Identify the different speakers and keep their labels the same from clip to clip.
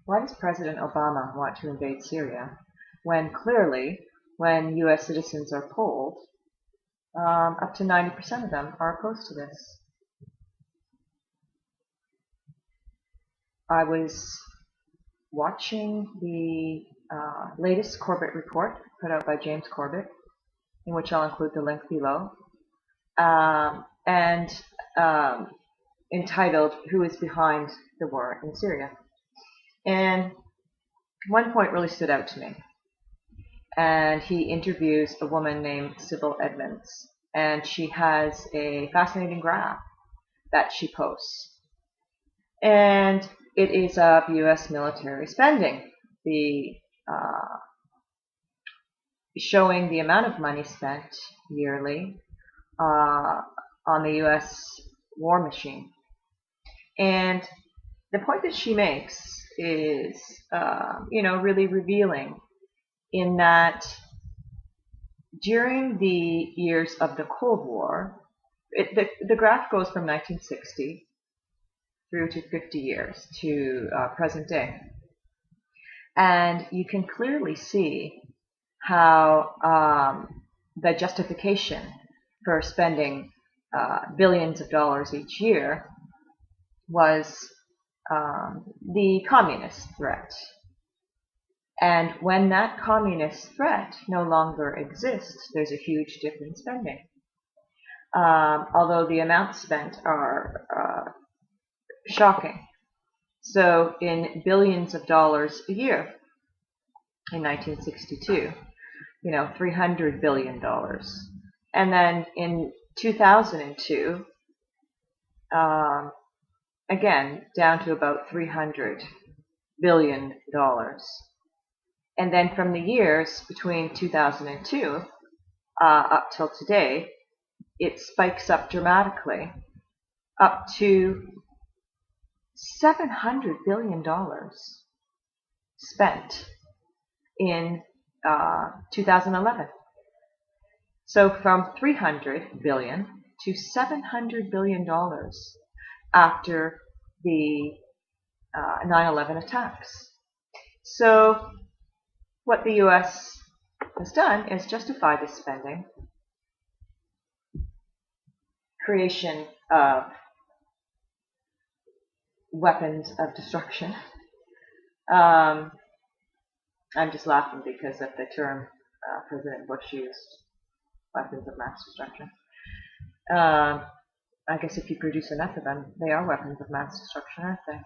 Speaker 1: why does President Obama want to invade Syria when clearly, when U.S. citizens are polled, up to 90% of them are opposed to this? I was watching the latest Corbett report put out by James Corbett, in which I'll include the link below, and entitled "Who is Behind the War in Syria?" And one point really stood out to me. And he interviews a woman named Sybil Edmonds, and she has a fascinating graph that she posts. And it is of U.S. military spending, showing the amount of money spent yearly on the U.S. war machine. And the point that she makes is, really revealing, in that during the years of the Cold War, the graph goes from 1960 through to 50 years to present day. And you can clearly see how the justification for spending billions of dollars each year was the communist threat. And when that communist threat no longer exists, there's a huge dip in spending. Although the amounts spent are shocking. So in billions of dollars a year in 1962, $300 billion. And then in 2002, again, down to about $300 billion. And then from the years between 2002 up till today, it spikes up dramatically, up to $700 billion spent in 2011. So from $300 billion to $700 billion after the 9/11 attacks. So what the U.S. has done is justify this spending, creation of weapons of destruction. I'm just laughing because of the term President Bush used, weapons of mass destruction. I guess if you produce enough of them, they are weapons of mass destruction, aren't they?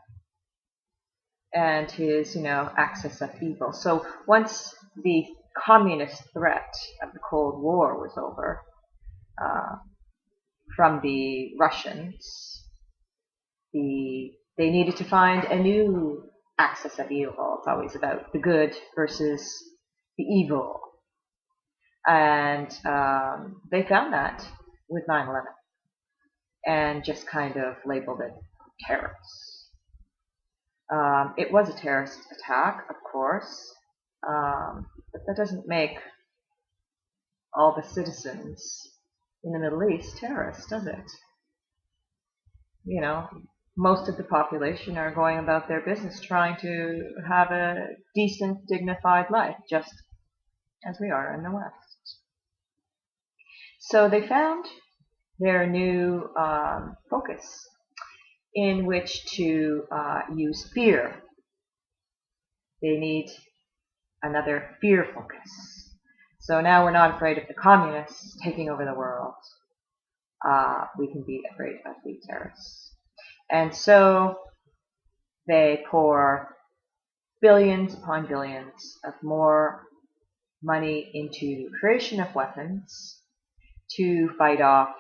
Speaker 1: And his, axis of evil. So once the communist threat of the Cold War was over, from the Russians, they needed to find a new axis of evil. It's always about the good versus the evil. And they found that with 9/11 and just kind of labeled it terrorists. It was a terrorist attack, of course, but that doesn't make all the citizens in the Middle East terrorists, does it? Most of the population are going about their business trying to have a decent, dignified life, just as we are in the West. So they found their new focus, in which to use fear. They need another fear focus. So now we're not afraid of the communists taking over the world. We can be afraid of the terrorists. And so they pour billions upon billions of more money into the creation of weapons to fight off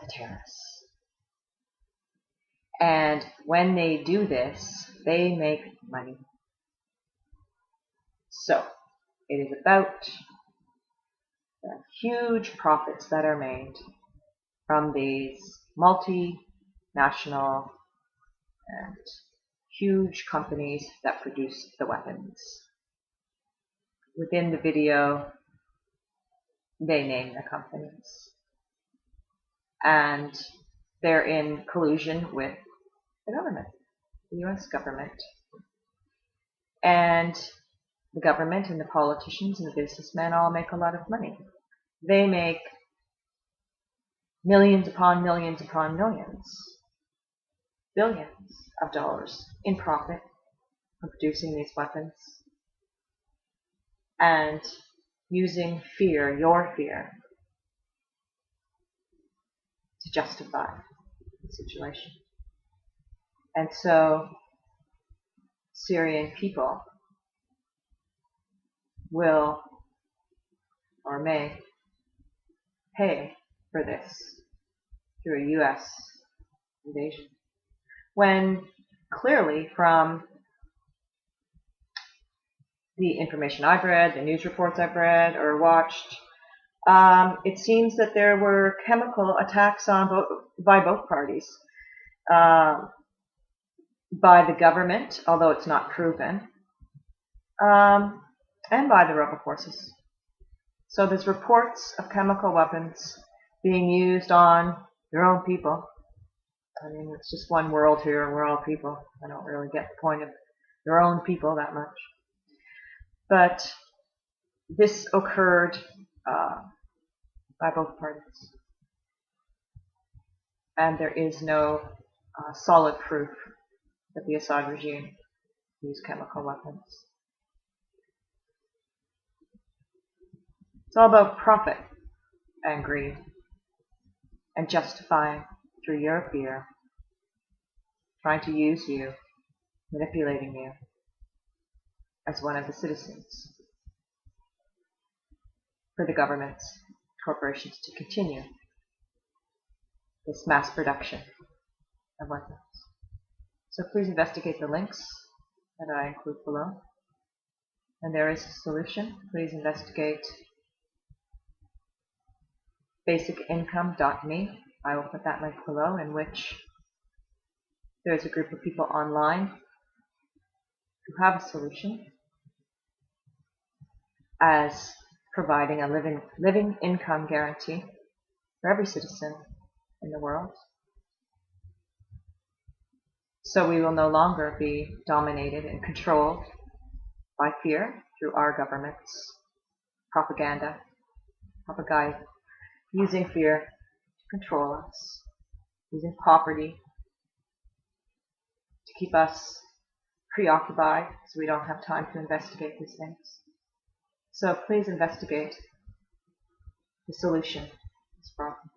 Speaker 1: the terrorists. And when they do this, they make money. So it is about the huge profits that are made from these multinational and huge companies that produce the weapons. Within the video, they name the companies. And they're in collusion with the government, the U.S. government. And the government and the politicians and the businessmen all make a lot of money. They make millions upon millions upon millions, billions of dollars in profit from producing these weapons and using fear, your fear, to justify the situation. And so Syrian people will or may pay for this through a U.S. invasion. When clearly from the information I've read, the news reports I've read or watched, it seems that there were chemical attacks by both parties. By the government, although it's not proven, and by the rebel forces. So there's reports of chemical weapons being used on their own people. I mean, it's just one world here and we're all people. I don't really get the point of their own people that much. But this occurred by both parties. And there is no solid proof that the Assad regime used chemical weapons. It's all about profit and greed and justifying through your fear, trying to use you, manipulating you as one of the citizens for the governments, corporations to continue this mass production of weapons. So please investigate the links that I include below. And there is a solution. Please investigate basicincome.me. I will put that link below, in which there is a group of people online who have a solution as providing a living income guarantee for every citizen in the world. So we will no longer be dominated and controlled by fear through our government's propaganda, using fear to control us, using poverty to keep us preoccupied so we don't have time to investigate these things. So please investigate the solution to this problem.